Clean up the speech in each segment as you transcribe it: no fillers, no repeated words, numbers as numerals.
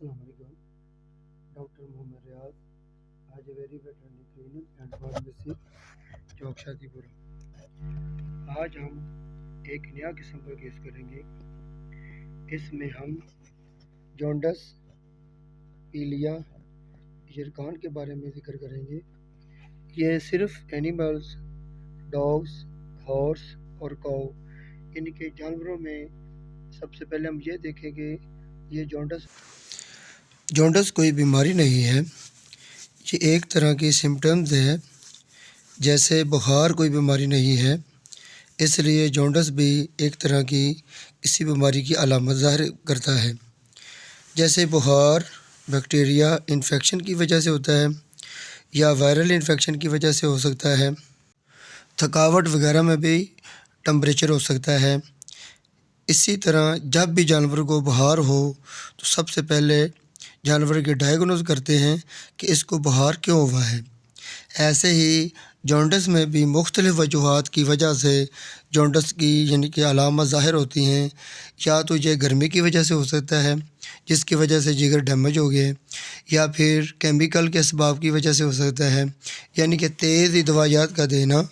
Assalamu alaikum. Dr. Mohammed Riaz, Ajaveri Veterinary Clinic and Pharmacy, चौक शादीपुरा। आज हम एक नया किस्म का केस करेंगे। इसमें हम जॉन्डस, पीलिया, यरकान के बारे में जिक्र करेंगे। ये सिर्फ एनिमल्स, डॉग्स, हॉर्स और काऊ इनके जानवरों में सबसे पहले हम ये देखेंगे ये जॉन्डस कोई बीमारी नहीं है, ये एक तरह की सिम्टम्स है। जैसे बुखार कोई बीमारी नहीं है, इसलिए जॉन्डस भी एक तरह की किसी बीमारी की अलामत ज़ाहिर करता है। जैसे बुखार बैक्टीरिया इन्फेक्शन की वजह से होता है या वायरल इन्फेक्शन की वजह से हो सकता है। थकावट वगैरह में भी टेम्परेचर हो सकता है। इसी तरह जब भी जानवर को बुखार हो तो सबसे पहले जानवर के डायग्नोज करते हैं कि इसको बुखार क्यों हुआ है। ऐसे ही जॉन्डस में भी मुख्तलिफ़ वजूहात की वजह से जॉन्डस की यानी कि अलामत ज़ाहिर होती हैं। या तो ये गर्मी की वजह से हो सकता है जिसकी वजह से जिगर डैमेज हो गए, या फिर केमिकल के असबाब की वजह से हो सकता है, यानी कि तेज़ दवाइयात का देना,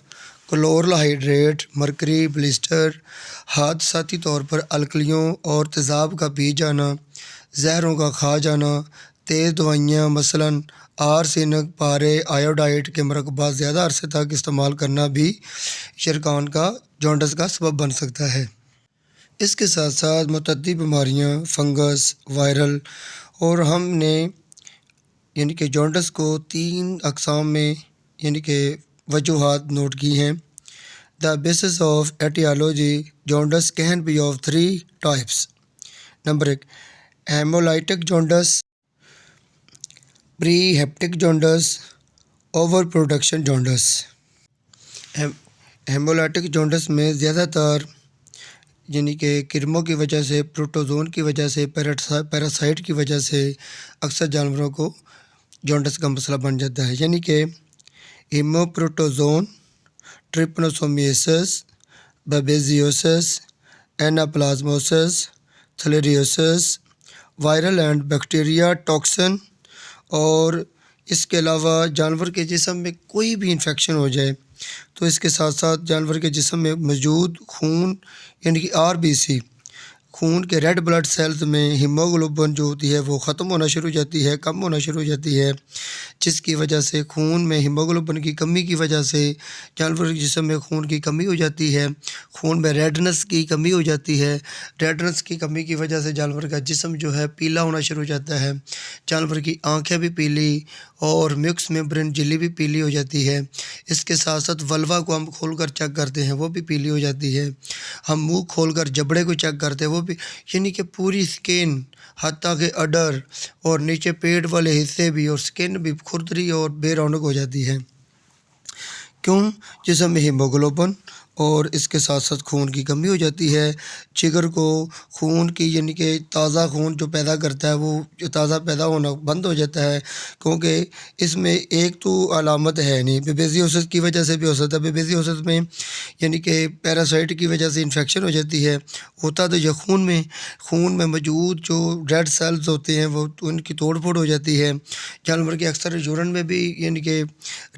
क्लोरल हाइड्रेट, मरकरी, ब्लिस्टर, हादसाती तौर पर अलकलियों और तेज़ाब का पी जाना, जहरों का खा जाना, तेज़ दवाइयाँ मसलन आर्सेनिक, पारे, आयोडाइड के मरकबा ज़्यादा अरसे तक इस्तेमाल करना भी यरकान का जॉन्डस का सबब बन सकता है। इसके साथ साथ मुतअद्दिद बीमारियाँ, फंगस, वायरल, और हमने यानी कि जॉन्डस को 3 अक़साम में यानी कि वजूहात नोट की हैं। The basis of etiology jaundice can be of 3 types. Number 1 hemolytic jaundice, pre hepatic jaundice, over production jaundice. Hemolytic jaundice में ज़्यादातर यानी कि किरमों की वजह से, प्रोटोजोन की वजह से, पैरासाइट की वजह से अक्सर जानवरों को जॉन्डस का मसला बन जाता है। यानी कि haemoprotozoan, trypanosomiasis, babesiosis, anaplasmosis, theileriosis, viral and bacteria toxin, और इसके अलावा जानवर के जिस्म में कोई भी इन्फेक्शन हो जाए तो इसके साथ साथ जानवर के जिस्म में मौजूद खून यानी कि आरबीसी, खून के रेड ब्लड सेल्स में हीमोग्लोबिन जो होती है वो ख़त्म होना शुरू हो जाती है, कम होना शुरू हो जाती है, जिसकी वजह से खून में हीमोग्लोबिन की कमी की वजह से जानवर के जिस्म में खून की कमी हो जाती है। खून में रेडनेस की कमी हो जाती है। रेडनेस की कमी की वजह से जानवर का जिस्म जो है पीला होना शुरू हो जाता है। जानवर की आँखें भी पीली और मिक्स मेम्ब्रेन झिल्ली भी पीली हो जाती है। इसके साथ साथ वल्वा को हम खोल कर चेक करते हैं, वो भी पीली हो जाती है। हम मुँह खोल कर जबड़े को चेक करते हैं, वो भी, यानी कि पूरी स्किन हत्ता के अडर और नीचे पेट वाले हिस्से भी और स्किन भी खुरदरी और बेरौनक हो जाती है। क्यों? जिस्म में हीमोग्लोबिन और इसके साथ साथ खून की कमी हो जाती है। जिगर को खून की यानी कि ताज़ा खून जो पैदा करता है वो ताज़ा पैदा होना बंद हो जाता है, क्योंकि इसमें एक तो अलामत है नहीं, बेबेजियोसिस की वजह से भी हो सकता है। बेबेजियोसिस में यानी कि पैरासाइट की वजह से इन्फेक्शन हो जाती है। होता तो यह खून में मौजूद जो रेड सेल्स होते हैं वो उनकी तोड़ फोड़ हो जाती है। जानवर के अक्सर यूरिन में भी यानी कि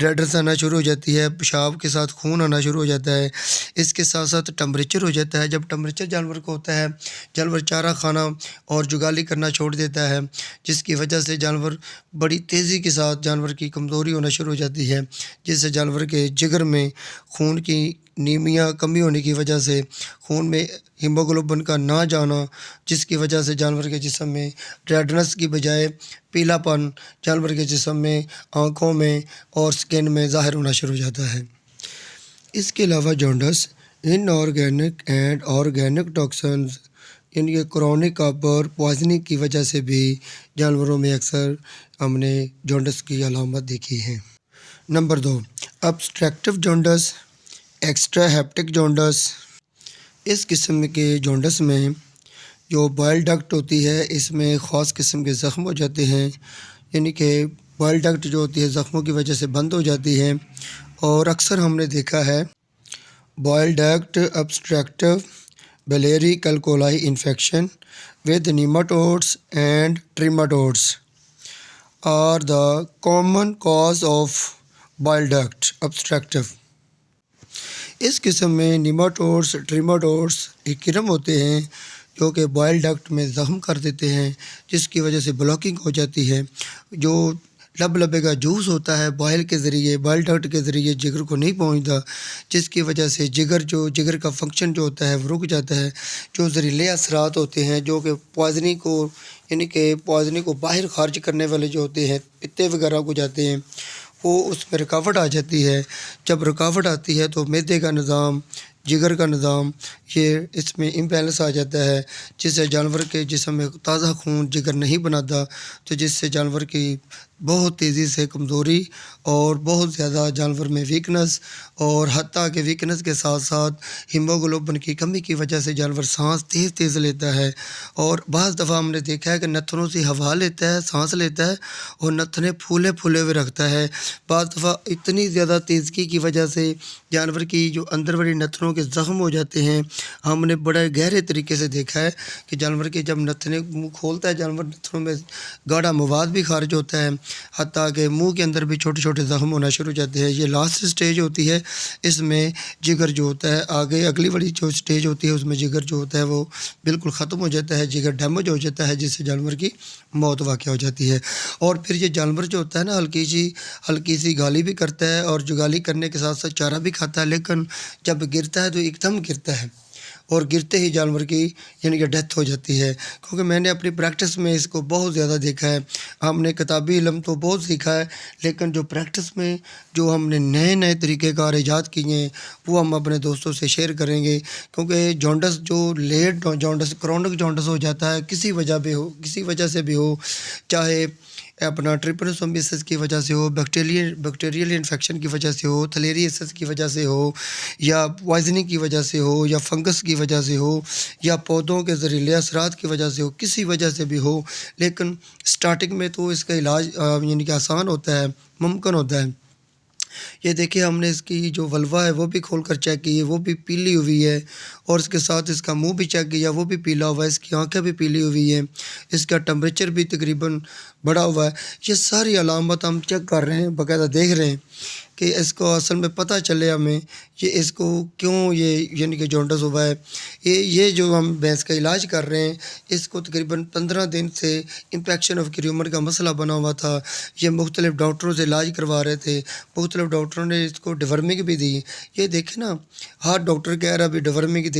रेडनेस आना शुरू हो जाती है, पेशाब के साथ खून आना शुरू हो जाता है। इसके साथ साथ टेम्परेचर हो जाता है। जब टेम्परेचर जानवर को होता है, जानवर चारा खाना और जुगाली करना छोड़ देता है, जिसकी वजह से जानवर बड़ी तेज़ी के साथ जानवर की कमज़ोरी होना शुरू हो जाती है, जिससे जानवर के जिगर में खून की नीमिया कमी होने की वजह से खून में हीमोग्लोबिन का ना जाना, जिसकी वजह से जानवर के जिस्म में रेडनेस की बजाय पीलापन जानवर के जिस्म में, आँखों में और स्किन में ज़ाहिर होना शुरू हो जाता है। इसके अलावा jaundice inorganic and organic toxins यानी कि क्रॉनिक कॉपर पॉइजनिंग की वजह से भी जानवरों में अक्सर हमने जॉन्डस की अलामत देखी है। Number 2 obstructive jaundice, extra hepatic jaundice. इस किस्म के जॉन्डस में जो बाइल डक्ट होती है इसमें ख़ास किस्म के ज़ख्म हो जाते हैं, यानी कि बाइल डक्ट जो होती है ज़ख्मों की वजह से बंद हो जाती है। और अक्सर हमने देखा है bile duct obstructive biliary कैल्कुलाई infection with nematodes and trematodes are the common cause of bile duct obstructive. इस किस्म में निमाटोड्स ट्रीमाटोड्स एक कीड़े होते हैं जो कि बॉयल डक्ट में ज़ख्म कर देते हैं, जिसकी वजह से ब्लॉकिंग हो जाती है। जो लबे का जूस होता है बॉयल के ज़रिए, बॉयल डक्ट के ज़रिए जिगर को नहीं पहुंचता, जिसकी वजह से जिगर का फंक्शन जो होता है वो रुक जाता है। जो जहरीले असरात होते हैं जो कि पॉइजनिंग को बाहर खारिज करने वाले जो होते हैं, पित्ते वगैरह को जाते हैं, वो उसमें रुकावट आ जाती है। जब रुकावट आती है तो मैदे का निज़ाम, जिगर का निज़ाम, ये इसमें इम्बैलेंस आ जाता है, जिससे जानवर के जिस्म में ताज़ा खून जिगर नहीं बनाता, तो जिससे जानवर की बहुत तेज़ी से कमज़ोरी और बहुत ज़्यादा जानवर में वीकनेस, और हत्ता कि वीकनेस के साथ साथ हीमोग्लोबिन की कमी की वजह से जानवर सांस तेज़ तेज़ लेता है। और बाज़ दफ़ा हमने देखा है कि नथनों से हवा लेता है, सांस लेता है और नथने फूले फूले हुए रखता है। बाज़ दफ़ा इतनी ज़्यादा तेज़गी की वजह से जानवर की जो अंदर वाली नथनों के ज़ख्म हो जाते हैं। हमने बड़े गहरे तरीके से देखा है कि जानवर के जब नथने मुँह खोलता है जानवर, नथनों में गाढ़ा मवाद भी खारिज होता है, हत्ता कि मुंह के अंदर भी छोटे छोटे ज़ख्म होना शुरू हो जाते हैं। ये लास्ट स्टेज होती है, इसमें जिगर जो होता है, आगे अगली वाली जो स्टेज होती है उसमें जिगर जो होता है वो बिल्कुल ख़त्म हो जाता है, जिगर डैमेज हो जाता है, जिससे जानवर की मौत वाक़ हो जाती है। और फिर ये जानवर जो होता है ना हल्की सी गाली भी करता है, और जो गाली करने के साथ साथ चारा भी खाता है, लेकिन जब गिरता है तो एकदम गिरता है और गिरते ही जानवर की यानी कि डेथ हो जाती है। क्योंकि मैंने अपनी प्रैक्टिस में इसको बहुत ज़्यादा देखा है। हमने किताबी इल्म तो बहुत सीखा है, लेकिन जो प्रैक्टिस में जो हमने नए नए तरीक़े कार ईजाद किए हैं वो हम अपने दोस्तों से शेयर करेंगे। क्योंकि जॉन्डस जो लेट जॉन्डस, क्रॉनिक जॉन्डस हो जाता है किसी वजह से भी हो, चाहे अपना ट्रिपनोसोमियासिस की वजह से हो, बैक्टीरियल इन्फेक्शन की वजह से हो, थलेरियसिस की वजह से हो, या पॉइजनिंग की वजह से हो, या फंगस की वजह से हो, या पौधों के जहरीले असरात की वजह से हो, किसी वजह से भी हो, लेकिन स्टार्टिंग में तो इसका इलाज यानी कि आसान होता है, मुमकिन होता है। ये देखिए हमने इसकी जो वल्वा है वो भी खोल कर चेक की है, वो भी पीली हुई है, और इसके साथ इसका मुंह भी चेक किया, वो भी पीला हुआ है, इसकी आंखें भी पीली हुई हैं, इसका टेम्परेचर भी तकरीबन बढ़ा हुआ है। ये सारी अलामत हम चेक कर रहे हैं, बाकायदा देख रहे हैं कि इसको असल में पता चले हमें ये इसको क्यों ये यानी कि जॉन्डस हुआ है। ये जो हम भैंस का इलाज कर रहे हैं, इसको तकरीबन 15 दिन से इन्फेक्शन ऑफ क्यूमर का मसला बना हुआ था। ये मुख्तलिफ़ डॉक्टरों से इलाज करवा रहे थे, मुख्तलिफ़ डॉक्टरों ने इसको डिवर्मिंग भी दी। ये देखें ना, हर डॉक्टर कह रहा है अभी डिवर्मिंग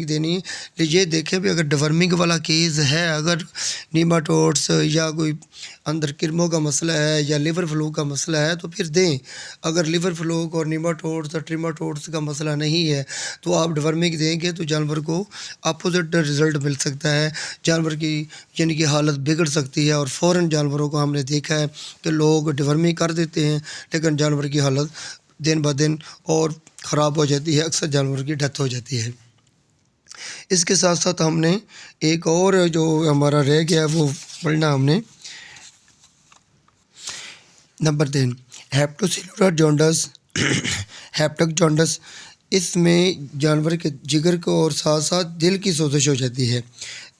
देनी, ये देखें भी अगर डिवर्मिंग वाला केस है, अगर नीमाटोड्स या कोई अंदर किरमों का मसला है या लिवर फ्लू का मसला है तो फिर दें। अगर लिवर फ्लू और नीमाटोड्स और ट्रीमाटोड्स का मसला नहीं है तो आप डिवर्मिंग देंगे तो जानवर को अपोजिट रिज़ल्ट मिल सकता है, जानवर की यानी कि हालत बिगड़ सकती है। और फ़ौरन जानवरों को हमने देखा है कि लोग डिवर्मिंग कर देते हैं, लेकिन जानवर की हालत दिन ब दिन और ख़राब हो जाती है, अक्सर जानवर की डेथ हो जाती है। इसके साथ साथ हमने एक और जो हमारा रह गया वो पढ़ना हमने, नंबर 3 हेप्टोसेलुलर जॉन्डस हेप्टिक जॉन्डस। इसमें जानवर के जिगर को और साथ साथ दिल की सोजिश हो जाती है।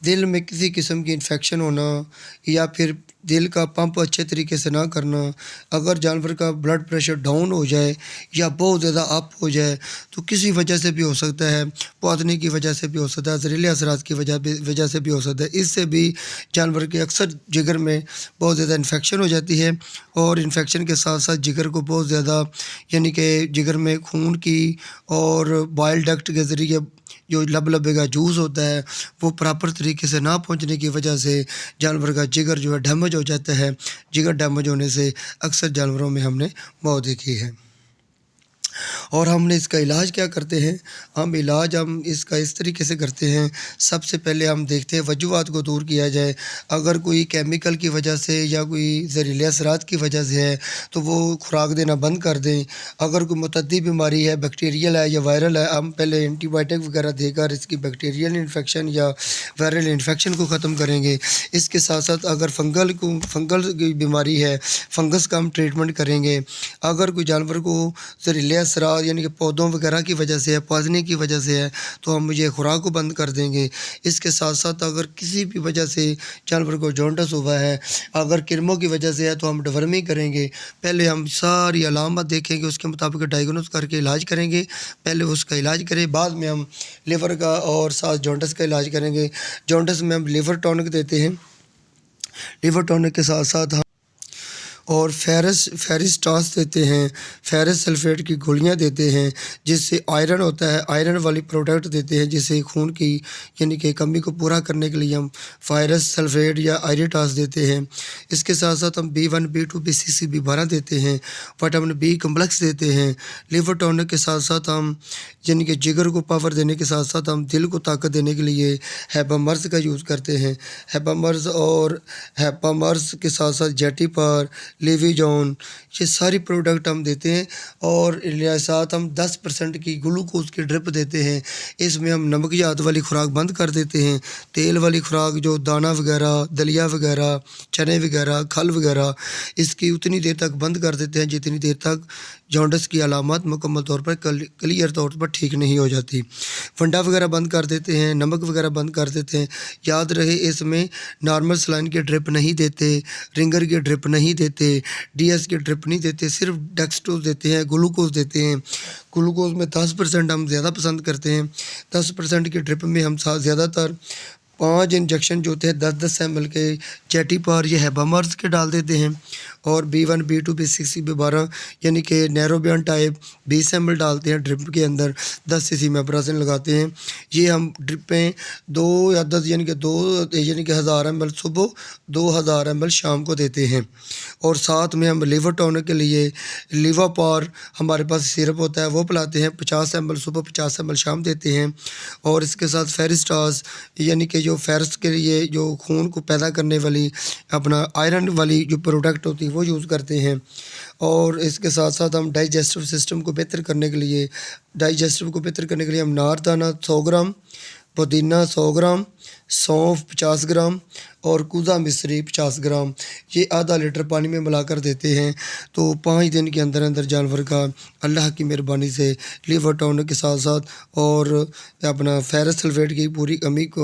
दिल में किसी किस्म की इन्फेक्शन होना या फिर दिल का पंप अच्छे तरीके से ना करना, अगर जानवर का ब्लड प्रेशर डाउन हो जाए या बहुत ज़्यादा अप हो जाए तो किसी वजह से भी हो सकता है, पौधने की वजह से भी हो सकता है, जहरीले असरात की वजह से भी हो सकता है। इससे भी जानवर के अक्सर जिगर में बहुत ज़्यादा इन्फेक्शन हो जाती है, और इन्फेक्शन के साथ साथ जिगर को बहुत ज़्यादा यानी कि जिगर में खून की और बॉयल डक्ट के ज़रिए जो लबे का जूस होता है वो प्रॉपर तरीके से ना पहुंचने की वजह से जानवर का जिगर जो है डैमेज हो जाता है। जिगर डैमेज होने से अक्सर जानवरों में हमने मौत देखी है। और हमने इसका इलाज क्या करते हैं, हम इसका इस तरीके से करते हैं। सबसे पहले हम देखते हैं वजूहात को दूर किया जाए। अगर कोई केमिकल की वजह से या कोई जहरीले असरात की वजह से है तो वो खुराक देना बंद कर दें। अगर कोई मुतद्दी बीमारी है, बैक्टीरियल है या वायरल है, हम पहले एंटीबायोटिक वगैरह देकर इसकी बैक्टीरियल इन्फेक्शन या वायरल इन्फेक्शन को ख़त्म करेंगे। इसके साथ साथ अगर फंगल की बीमारी है, फंगस का हम ट्रीटमेंट करेंगे। अगर कोई जानवर को जहरीले असरात यानी कि पौधों वगैरह की वजह से है, पॉइजनिंग की वजह से है, तो हम ये खुराक को बंद कर देंगे। इसके साथ साथ अगर किसी भी वजह से जानवर को जॉन्डिस हुआ है, अगर किरमों की वजह से है, तो हम डिवर्मिंग करेंगे। पहले हम सारी अलामत देखेंगे, उसके मुताबिक डायग्नोस करके इलाज करेंगे। पहले उसका इलाज करें, बाद में हम लिवर का और साथ जॉन्डिस का इलाज करेंगे। जॉन्डिस में हम लिवर टॉनिक देते हैं, लिवर टॉनिक के साथ साथ हम और फेरिस टास देते हैं, फेरस सल्फेट की गोलियां देते हैं जिससे आयरन होता है, आयरन वाली प्रोडक्ट देते हैं जिससे खून की यानी कि कमी को पूरा करने के लिए हम फेरस सल्फेट या आयरिटास देते हैं। इसके साथ साथ हम B1 B2 BCC B12 देते हैं, विटामिन B कम्प्लेक्स देते हैं। लिवर टॉनिक के साथ साथ हम यानी कि जिगर को पावर देने के साथ साथ हम दिल को ताकत देने के लिए हेपामर्स का यूज़ करते हैं। हेपामर्स के साथ साथ जेटिपर, लेविजॉन, ये सारी प्रोडक्ट हम देते हैं। और साथ हम 10% की ग्लूकोज की ड्रिप देते हैं। इसमें हम नमकियात वाली खुराक बंद कर देते हैं। तेल वाली खुराक जो दाना वगैरह, दलिया वगैरह, चने वगैरह, खल वगैरह, इसकी उतनी देर तक बंद कर देते हैं जितनी देर तक जॉन्डिस की अलामत मुकम्मल तौर पर क्लियर तौर पर ठीक नहीं हो जाती। फंडा वगैरह बंद कर देते हैं, नमक वगैरह बंद कर देते हैं। याद रहे इसमें नॉर्मल सलाइन की ड्रिप नहीं देते, रिंगर की ड्रिप नहीं देते, DS की ड्रिप नहीं देते, सिर्फ डेक्सट्रोज देते हैं, ग्लूकोज देते हैं। ग्लूकोज में 10% हम ज़्यादा पसंद करते हैं। 10% की ड्रिप में हम ज़्यादातर 5 इंजेक्शन जो होते हैं 10-10 ml के जेटिपर या हेपामर्स के डाल देते हैं। और B1 B2 BCC B12 यानी कि नैरोबियन टाइप 20 ml डालते हैं ड्रिप के अंदर, 10 cc मेप्रासिन लगाते हैं। ये हम ड्रिपें 2 या 10 यानी कि 1000 ml सुबह, 2000 ml शाम को देते हैं। और साथ में हम लिवर टॉनिक के लिए लिवापार हमारे पास सिरप होता है वो पिलाते हैं, 50 ml सुबह, 50 ml शाम देते हैं। और इसके साथ फेरिस्टास यानी कि जो फेरस के लिए जो खून को पैदा करने वाली अपना आयरन वाली जो प्रोडक्ट होती है वो यूज़ करते हैं। और इसके साथ साथ हम डाइजेस्टिव सिस्टम को बेहतर करने के लिए हम नारदाना 100 ग्राम, पुदीना 100 ग्राम, सौंफ 50 ग्राम और कुजा मिश्री 50 ग्राम ये आधा लीटर पानी में मिलाकर देते हैं। तो 5 दिन के अंदर अंदर जानवर का अल्लाह की मेहरबानी से लिवर टॉनिक के साथ साथ और अपना फेरस सल्फेट की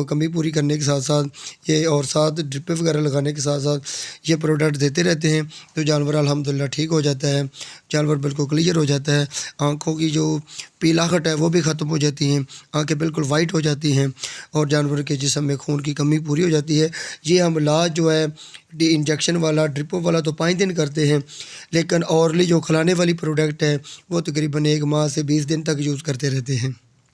कमी पूरी करने के साथ साथ ये और साथ ड्रिप वगैरह लगाने के साथ साथ ये प्रोडक्ट देते रहते हैं। तो जानवर अल्हम्दुलिल्लाह ठीक हो जाता है, जानवर बिल्कुल क्लियर हो जाता है। आँखों की जो पीलाहट है वो भी ख़त्म हो जाती हैं, आँखें बिल्कुल वाइट हो जाती हैं और जानवर के जिस्म में खून की कमी पूरी हो जाती है। ये हम इलाज जो है इंजेक्शन वाला, ड्रिपों वाला तो 5 दिन करते हैं, लेकिन औरली जो खिलाने वाली प्रोडक्ट है वो तकरीबन 1 माह से 20 दिन तक यूज़ करते रहते हैं।